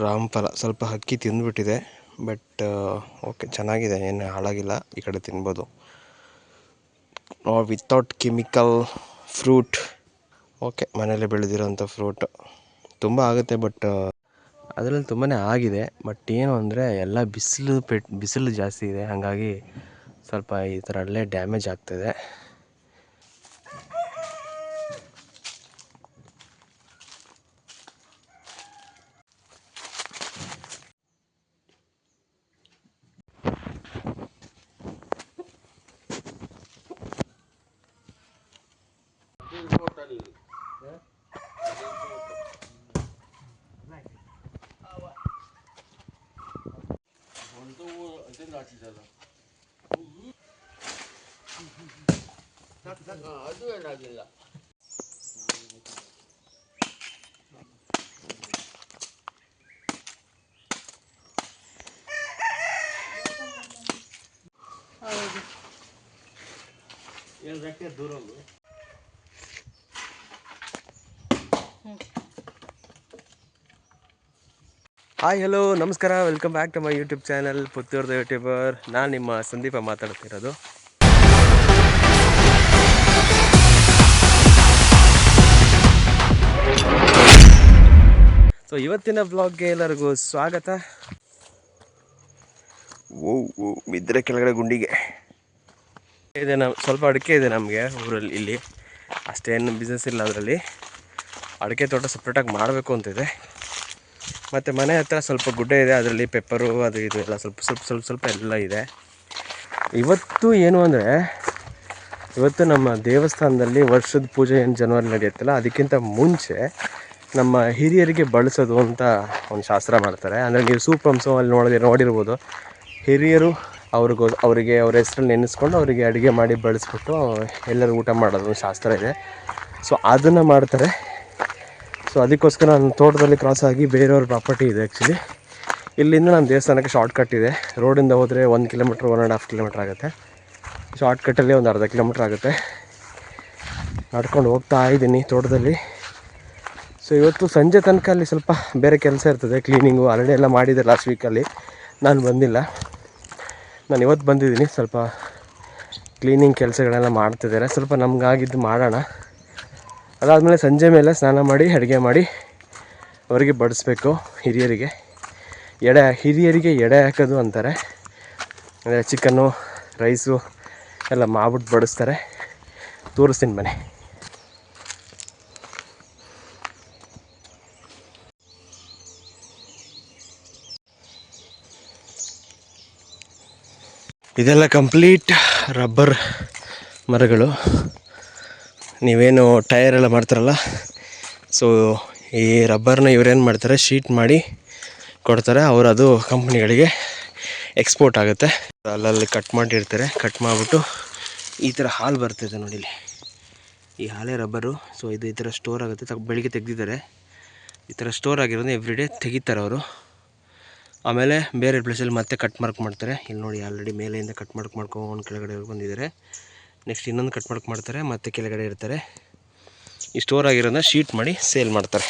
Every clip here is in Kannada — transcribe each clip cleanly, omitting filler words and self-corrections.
ರಾಮಫಲ ಸ್ವಲ್ಪ ಹಕ್ಕಿ ತಿಂದುಬಿಟ್ಟಿದೆ. ಬಟ್ ಓಕೆ, ಚೆನ್ನಾಗಿದೆ, ಏನು ಹಾಳಾಗಿಲ್ಲ. ಈ ಕಡೆ ತಿನ್ಬೋದು. Without chemical fruit. ಓಕೆ, ಮನೇಲಿ ಬೆಳೆದಿರೋಂಥ ಫ್ರೂಟ್ ತುಂಬ ಆಗುತ್ತೆ. ಬಟ್ ಅದರಲ್ಲಿ ತುಂಬಾ ಆಗಿದೆ. ಬಟ್ ಏನು ಅಂದರೆ ಎಲ್ಲ ಬಿಸಿಲು ಜಾಸ್ತಿ ಇದೆ. ಹಾಗಾಗಿ ಸ್ವಲ್ಪ ಈ ಥರ ಅಲ್ಲೇ ಡ್ಯಾಮೇಜ್ ಆಗ್ತಾಯಿದೆ. ಅದು ಏನಾಗಿಲ್ಲ. ಹಾಯ್, ಹಲೋ, ನಮಸ್ಕಾರ. Welcome back to my YouTube channel ಪುತ್ತೂರ್ದ ಯೂಟ್ಯೂಬರ್. ನಾನು ನಿಮ್ಮ ಸಂದೀಪ ಮಾತಾಡ್ತಿರೋದು. ಸೊ ಇವತ್ತಿನ ಬ್ಲಾಗ್ಗೆ ಎಲ್ಲರಿಗೂ ಸ್ವಾಗತ. ಬಿದ್ದರೆ ಕೆಳಗಡೆ ಗುಂಡಿಗೆ ಇದೆ. ಸ್ವಲ್ಪ ಅಡಿಕೆ ಇದೆ ನಮಗೆ ಊರಲ್ಲಿ. ಇಲ್ಲಿ ಅಷ್ಟೇನು ಬಿಸ್ನೆಸ್ ಇಲ್ಲ ಅದರಲ್ಲಿ. ಅಡಿಕೆ ತೋಟ ಸಪ್ರೇಟಾಗಿ ಮಾಡಬೇಕು ಅಂತಿದೆ. ಮತ್ತು ಮನೆ ಹತ್ರ ಸ್ವಲ್ಪ ಗುಡ್ಡೆ ಇದೆ, ಅದರಲ್ಲಿ ಪೆಪ್ಪರು ಅದು ಇದು ಎಲ್ಲ ಸ್ವಲ್ಪ ಎಲ್ಲ ಇದೆ. ಇವತ್ತು ಏನು ಅಂದರೆ, ಇವತ್ತು ನಮ್ಮ ದೇವಸ್ಥಾನದಲ್ಲಿ ವರ್ಷದ ಪೂಜೆ ಏನು ಜನವರಿ ನಡೆಯುತ್ತಲ್ಲ, ಅದಕ್ಕಿಂತ ಮುಂಚೆ ನಮ್ಮ ಹಿರಿಯರಿಗೆ ಬಳಸೋದು ಅಂತ ಒಂದು ಶಾಸ್ತ್ರ ಮಾಡ್ತಾರೆ. ಅಂದರೆ ನೀವು ಸೂಪಂಸು ಅಲ್ಲಿ ನೋಡಿರ್ಬೋದು. ಹಿರಿಯರು ಅವರಿಗೆ ಅವ್ರ ಹೆಸ್ರಲ್ಲಿ ನೆನೆಸ್ಕೊಂಡು ಅವರಿಗೆ ಅಡುಗೆ ಮಾಡಿ ಬಳಸ್ಬಿಟ್ಟು ಎಲ್ಲರೂ ಊಟ ಮಾಡೋದು ಶಾಸ್ತ್ರ ಇದೆ. ಸೊ ಅದನ್ನು ಮಾಡ್ತಾರೆ. ಸೊ ಅದಕ್ಕೋಸ್ಕರ ನನ್ನ ತೋಟದಲ್ಲಿ ಕ್ರಾಸ್ ಆಗಿ ಬೇರೆಯವ್ರ ಪ್ರಾಪರ್ಟಿ ಇದೆ. ಆ್ಯಕ್ಚುಲಿ ಇಲ್ಲಿಂದ ನಮ್ಮ ದೇವಸ್ಥಾನಕ್ಕೆ ಶಾರ್ಟ್ಕಟ್ ಇದೆ. ರೋಡಿಂದ ಹೋದರೆ 1 ಕಿಲೋಮೀಟ್ರ್ 1.5 ಕಿಲೋಮೀಟ್ರ್ ಆಗುತ್ತೆ. ಶಾರ್ಟ್ಕಟ್ಟಲ್ಲಿ ಒಂದು ಅರ್ಧ ಕಿಲೋಮೀಟ್ರ್ ಆಗುತ್ತೆ. ನಡ್ಕೊಂಡು ಹೋಗ್ತಾ ಇದ್ದೀನಿ ತೋಟದಲ್ಲಿ. ಸೊ ಇವತ್ತು ಸಂಜೆ ತನಕ ಅಲ್ಲಿ ಸ್ವಲ್ಪ ಬೇರೆ ಕೆಲಸ ಇರ್ತದೆ, ಕ್ಲೀನಿಂಗು ಆಲ್ರೆಡಿ ಎಲ್ಲ ಮಾಡಿದೆ ಲಾಸ್ಟ್ ವೀಕಲ್ಲಿ. ನಾನು ಬಂದಿಲ್ಲ, ನಾನು ಇವತ್ತು ಬಂದಿದ್ದೀನಿ. ಸ್ವಲ್ಪ ಕ್ಲೀನಿಂಗ್ ಕೆಲಸಗಳೆಲ್ಲ ಮಾಡ್ತಿದ್ದಾರೆ. ಸ್ವಲ್ಪ ನಮಗಾಗಿದ್ದು ಮಾಡೋಣ. ಅದಾದಮೇಲೆ ಸಂಜೆ ಮೇಲೆ ಸ್ನಾನ ಮಾಡಿ ಅಡುಗೆ ಮಾಡಿ ಅವರಿಗೆ ಬಡಿಸ್ಬೇಕು. ಹಿರಿಯರಿಗೆ ಎಡೆ ಹಾಕೋದು ಅಂತಾರೆ. ಅಂದರೆ ಚಿಕನ್ನು ರೈಸು ಎಲ್ಲ ಮಾಡ್ಬಿಟ್ಟು ಬಡಿಸ್ತಾರೆ. ತೋರಿಸ್ತೀನಿ ಬನ್ನಿ. ಇದೆಲ್ಲ ಕಂಪ್ಲೀಟ್ ರಬ್ಬರ್ ಮರಗಳು. ನೀವೇನು ಟೈರ್ ಎಲ್ಲ ಮಾಡ್ತಾರಲ್ಲ, ಸೊ ಈ ರಬ್ಬರ್ನ ಇವರೇನು ಮಾಡ್ತಾರೆ, ಶೀಟ್ ಮಾಡಿ ಕೊಡ್ತಾರೆ. ಅವರು ಅದು ಕಂಪ್ನಿಗಳಿಗೆ ಎಕ್ಸ್ಪೋರ್ಟ್ ಆಗುತ್ತೆ. ಅಲ್ಲಲ್ಲಿ ಕಟ್ ಮಾಡಿರ್ತಾರೆ. ಕಟ್ ಮಾಡಿಬಿಟ್ಟು ಈ ಥರ ಹಾಲು ಬರ್ತಿದೆ ನೋಡಿಲಿ, ಈ ಹಾಲೇ ರಬ್ಬರು. ಸೊ ಇದು ಈ ಥರ ಸ್ಟೋರ್ ಆಗುತ್ತೆ. ಬೆಳಿಗ್ಗೆ ತೆಗೆದಿದ್ದಾರೆ. ಈ ಥರ ಸ್ಟೋರ್ ಆಗಿರೋದು ಎವ್ರಿ ಡೇ ತೆಗಿತಾರೆ ಅವರು. ಆಮೇಲೆ ಬೇರೆ ಪ್ಲೇಸಲ್ಲಿ ಮತ್ತೆ ಕಟ್ ಮಾಡ್ತಾರೆ. ಇಲ್ಲಿ ನೋಡಿ, ಆಲ್ರೆಡಿ ಮೇಲೆಯಿಂದ ಕಟ್ ಮಾಡ್ಕೊಂಡು ಕೆಳಗಡೆ ಬಂದಿದ್ದಾರೆ. ನೆಕ್ಸ್ಟ್ ಇನ್ನೊಂದು ಕಟ್ ಮಾಡ್ತಾರೆ, ಮತ್ತೆ ಕೆಳಗಡೆ ಇರ್ತಾರೆ. ಈ ಸ್ಟೋರ್ ಆಗಿರೋದನ್ನ ಶೀಟ್ ಮಾಡಿ ಸೇಲ್ ಮಾಡ್ತಾರೆ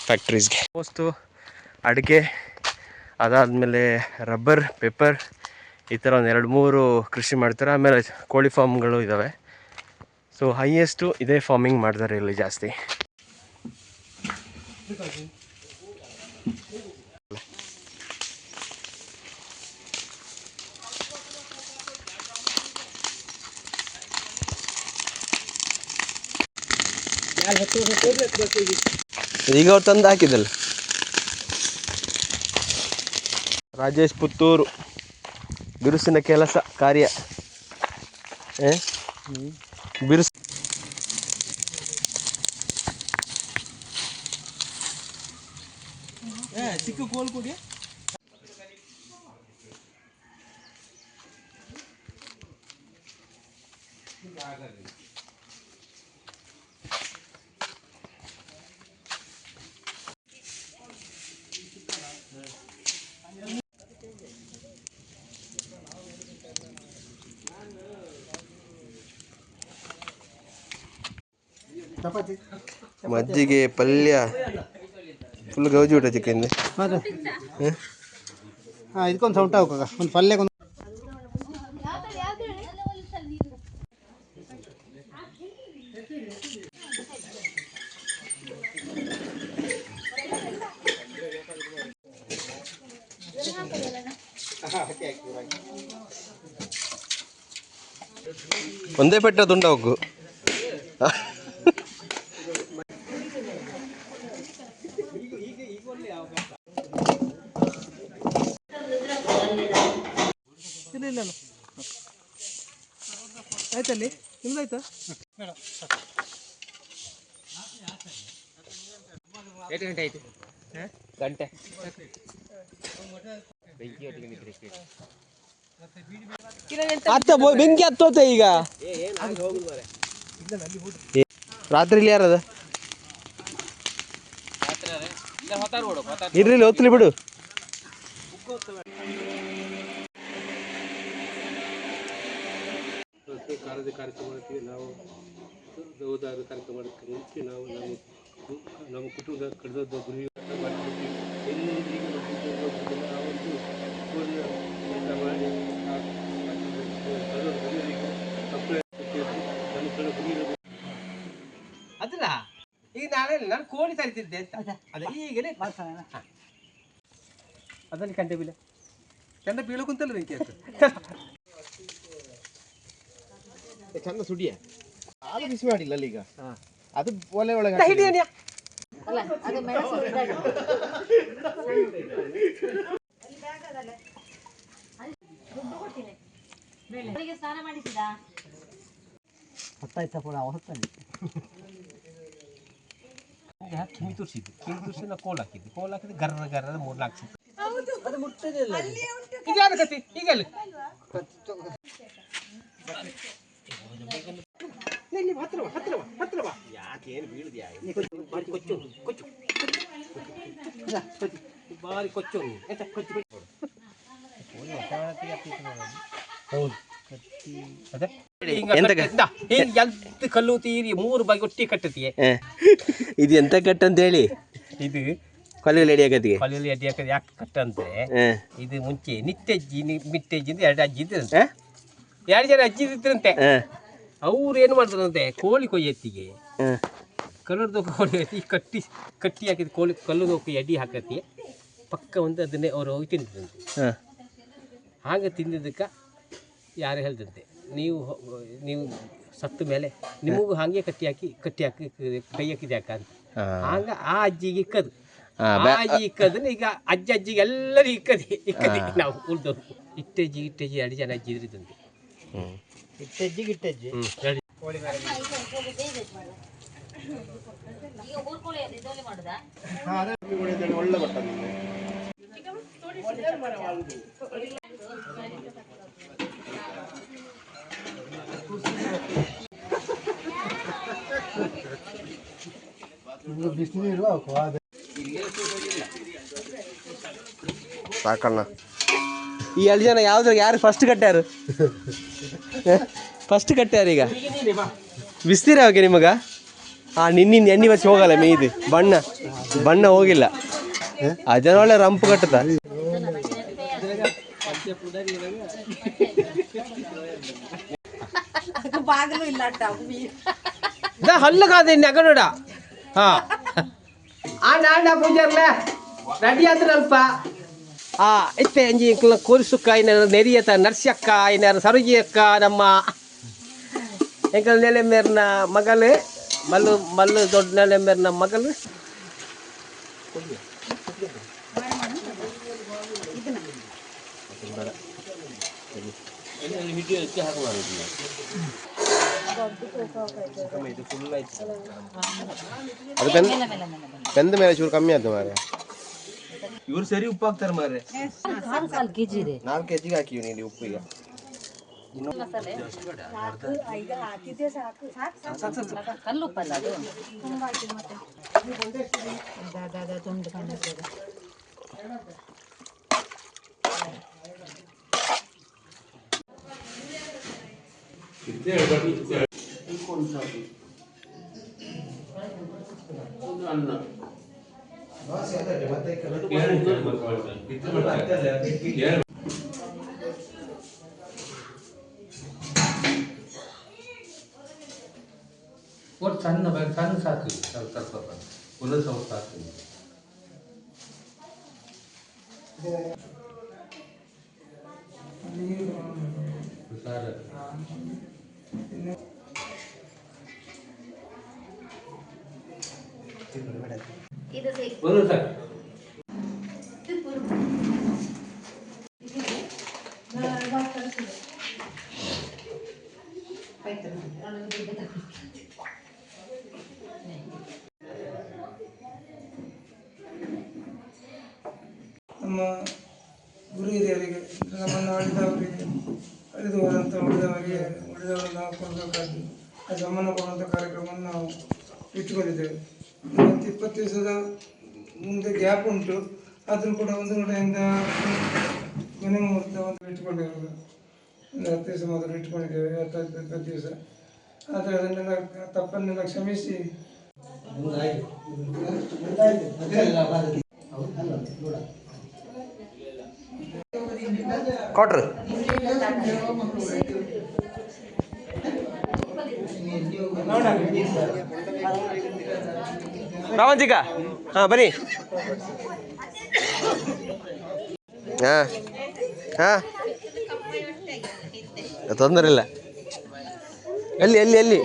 ಫ್ಯಾಕ್ಟ್ರೀಸ್ಗೆ. ಮೋಸ್ಟು ಅಡಿಕೆ, ಅದಾದಮೇಲೆ ರಬ್ಬರ್, ಪೆಪ್ಪರ್, ಈ ಥರ ಒಂದು 2-3 ಕೃಷಿ ಮಾಡ್ತಾರೆ. ಆಮೇಲೆ ಕೋಳಿ ಫಾರ್ಮ್ಗಳು ಇದ್ದಾವೆ. ಸೊ ಹೈಯೆಸ್ಟು ಇದೇ ಫಾರ್ಮಿಂಗ್ ಮಾಡ್ತಾರೆ ಇಲ್ಲಿ ಜಾಸ್ತಿ. ಈಗ ಅವ್ರು ತಂದು ಹಾಕಿದ್ದಲ್ಲ, ರಾಜೇಶ್ ಪುತ್ತೂರು ಬಿರುಸಿನ ಕೆಲಸ ಕಾರ್ಯ. ಬಿರುಸು ಚಿಕ್ಕ ಕೋಲ್ ಕೊಡಿ. ಮಜ್ಜಿಗೆ, ಪಲ್ಯ, ಫುಲ್ ಗೌಜಿ ಊಟ ಚಿಕನ್ ಮತ್ತೆ ಹಾಂ ಇದಕ್ಕೊಂದು ಸೌಂಟ ಹೋಗಾಗ ಒಂದು ಪಲ್ಯಕ್ಕೊಂದು ಒಂದೇ ಪೆಟ್ಟ ತುಂಡ ಹೋಗು ಇಲ್ಲ ಆಯ್ತಲ್ಲಿ ನಿಮ್ದಾಯ್ತಾ ಎಷ್ಟು ಗಂಟೆ ಆಯ್ತು ಗಂಟೆ ಅತ್ತ ಬೆಂಕಿ ಹತ್ತೋತೆ ಈಗ ರಾತ್ರಿ ಇಲ್ಲಿ ಯಾರದ ಇರ್ಲಿ ಹೊತ್ತಲಿ ಬಿಡು ಕಾಲದ ಕಾರ್ಯಕ್ರಮಕ್ಕೆ ನಾವು ಹೋದಾಗ ಕಾರ್ಯಕ್ರಮಕ್ಕೆ ಮುಂಚೆ ನಾವು ನಮ್ಮ ಕುಟುಂಬದ ಕಳೆದದ್ದು ಗುರಿ ಅದಲ್ಲ ಈಗ ನಾನು ಕೋಳಿ ತರಿತಿದ್ದೆ ಅಂತ ಅದೇ ಈಗಲೇ ಅದರಲ್ಲಿ ಕಂಡೆ ಬೀಳ ಕಂಡ ಬೀಳಕ್ಕಂತಲ್ಲ ಬೆಂಕಿ ಚಂದ ಸುಡಿಯ ಅದು ಬಿಸಿ ಮಾಡಿಲ್ಲ ಅಲ್ಲಿ ಈಗ ಅದು ಒಲೆ ಒಳಗೆ ಸ್ನಾನ ಮಾಡಿಸಿದ ಹತ್ತಾಯ್ತಾ ಕೂಡ ಹೊತ್ತಾನೆ ಕಿವಿ ತುರ್ಸಿದ್ದು ಕಿವಿ ತುರ್ಸಿ ನಾವು ಕೋಲ್ ಹಾಕಿದ್ದು ಗರ್ರ 3-4 ಸಿಕ್ತು ಅದು ಮುಟ್ಟದೇ ಇಲ್ಲ ಈಗ ಯಾರು ಕತ್ತಿ ಈಗ ಅಲ್ಲಿ ಹತ್ರ ಬಾ ಯಾಕೆ ಏನು ಬೀಳಿದ್ಯಾ ಬಾರಿ ಕೊಚ್ಚು ಕಲ್ಲು ತೀರಿ 3 ಬಾಗಿ ಒಟ್ಟಿ ಕಟ್ಟತಿಯೇ ಇದು ಎಂತ ಕಟ್ ಅಂತ ಹೇಳಿ ಇದು ಕೊಲೆಯಲ್ಲಿ ಅಡಿಯಾಕತ್ತಿಗೆ ಕೊಲೆಯಲ್ಲಿ ಅಡ್ಡಿಯಾಕದು ಯಾಕೆ ಕಟ್ಟಂದ್ರೆ ಇದು ಮುಂಚೆ ನಿತ್ಯಜ್ಜಿ ಮಿಟ್ಟಜ್ಜಿಂದ 2 ಅಜ್ಜಿ ಇದ್ರಂತೆ 2 ಜನ ಅಜ್ಜಿ ಇದ್ರಂತೆ ಅವ್ರು ಏನು ಮಾಡ್ತಾರಂತೆ ಕೋಳಿ ಕೊಯ್ಯತ್ತಿಗೆ ಕಲ್ಲುದು ಕೋಳಿ ಕಟ್ಟಿ ಹಾಕಿದ ಕೋಳಿ ಕಲ್ಲುದು ಅಡ್ಡಿ ಹಾಕತ್ತಿ ಪಕ್ಕ ಒಂದು ಅದನ್ನೇ ಅವರು ಹೋಗಿ ತಿಂದಿದ್ರಂತೆ ಹಾಗೆ ತಿಂದಿದ್ದಕ್ಕೆ ಯಾರು ಹೇಳ್ದಂತೆ ನೀವು ಸತ್ತ ಮೇಲೆ ನಿಮಗೂ ಹಾಗೆ ಕಟ್ಟಿ ಹಾಕಿ ಕೈ ಹಾಕಿದೆ ಯಾಕ ಅಂತ ಆಗ ಆ ಅಜ್ಜಿಗೆ ಇಕ್ಕದು ಆ ಅಜ್ಜಿ ಇಕ್ಕದನ್ನ ಈಗ ಅಜ್ಜಿಗೆ ಎಲ್ಲರೂ ಇಕ್ಕದೆ ನಾವು ಉಳ್ದವ್ರು ಇಟ್ಟಜ್ಜಿ 2 ಜನ ಅಜ್ಜಿ ಇದ್ರಿದಂತೆ ಇಟ್ಟಜ್ಜಿ ಒಳ್ಳೆ ಬಟ್ಟ ಬಿಸಿನೀರು ಸಾಕಣ್ಣ ಈ 2 ಜನ ಯಾರು ಫಸ್ಟ್ ಕಟ್ಟ್ಯಾರು ಈಗ ಬಿಸ್ತೀರ ಅವಾಗ ನಿಮಗ ನಿನ್ನಿಂದ ಎಣ್ಣೆ ಬಚ್ಚಿ ಹೋಗಲ್ಲ ಮೇಯ್ದು ಬಣ್ಣ ಹೋಗಿಲ್ಲ ಆ ಜನ ಒಳ್ಳೆ ರಂಪು ಕಟ್ಟುತ್ತ ಹಲ್ಲಗಾದ ನಗನೋಡ ನಾಡ ಪೂಜಾರ್ಲ ರೆಡಿ ಆದ್ರಲ್ಪ ಇತ್ತೆ ಅಂಜಿ ಕೋರಿಸುಕ್ಕ ಏನಾರು ನೆರಿಯತ ನರ್ಸಕ್ಕ ಏನಾರು ಸರುಜಿ ಅಕ್ಕ ನಮ್ಮ ಎಂಕಲ್ ನೆಲೆಮೇರ್ನ ಮಗಳು ಮಲ್ಲು ದೊಡ್ಡ ನೆಲೆಮೇರ್ನ ಮಗಳು ಅದು ಬೆಂದ ಮೇಲೆ ಚೂರು ಕಮ್ಮಿ ಆಯ್ತು ಮಾರೆ ಇವ್ರು ಸರಿ ಉಪ್ಪು ಹಾಕ್ತಾರೆ ಮಾರೆ 4 kg ಇದೆ 4 kg ಹಾಕಿವಿ ನೀಡಿ ಉಪ್ಪು ಈಗ ಕಲ್ಲುಪ್ಪಲ್ಲ ಅದು ಅನ್ನ ಒಟ್ಟು ಸಣ್ಣ ಸಣ್ಣ ಸಾಕು ಸ್ವಲ್ಪ ಸ್ವಲ್ಪ ಒಂದು ಸ್ವಲ್ಪ ಸಾಕು. ಸರ್ ಒಂದು ಸಾಕು. ನಮ್ಮ ಗುರು ಹಿರಿಯರಿಗೆ ನಮ್ಮನ್ನು ಅಳಿದು ಹೋದಂಥ ಉಳಿದವರು ನಾವು ಕೊಡಬೇಕಾಗಿ ಆ ಸಮ್ಮಾನ ಕೊಡುವಂಥ ಕಾರ್ಯಕ್ರಮವನ್ನು ನಾವು ಇಟ್ಕೊಂಡಿದ್ದೇವೆ. ಮತ್ತು 20 ದಿವಸದ ಮುಂದೆ ಗ್ಯಾಪ್ ಉಂಟು, ಆದರೂ ಕೂಡ ಒಂದು ಕಡೆಯಿಂದ ಕೊನೆ ಮುಹೂರ್ತ ಒಂದು ಇಟ್ಕೊಂಡಿರೋದು, ಒಂದು 10 ದಿವಸ ಮೊದಲು ಇಟ್ಕೊಂಡಿದ್ದೇವೆ, 20 ದಿವಸ. ಆದರೆ ಅದನ್ನೆಲ್ಲ ತಪ್ಪನ್ನೆಲ್ಲ ಕ್ಷಮಿಸಿ ಕೊಟ್ರು ರಾವಂತಿಕ ಹಾಂ ಬನ್ನಿ. ಹಾಂ ಹಾಂ ತೊಂದರೆ ಇಲ್ಲ. ಎಲ್ಲಿ ಎಲ್ಲಿ ಎಲ್ಲಿ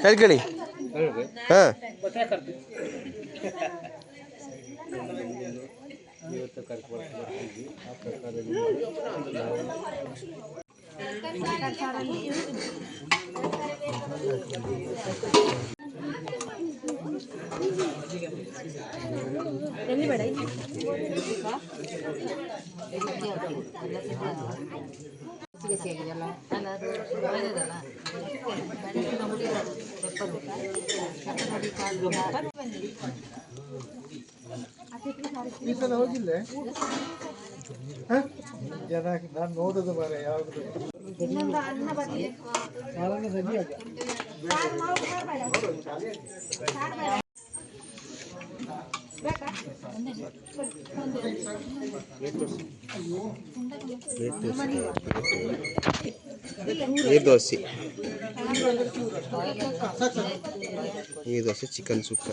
ಹೇಳ್ಕೊಳ್ಳಿ. ಹಾಂ ಈ ಸಲ ಹೋಗಿಲ್ಲ ನಾನು ನೋಡೋದು ಮಾರ ಯಾವಾಗಲೂ ನೀರು ದೋಸೆ, ನೀರು ದೋಸೆ, ಚಿಕನ್ ಸುಕ್ಕ.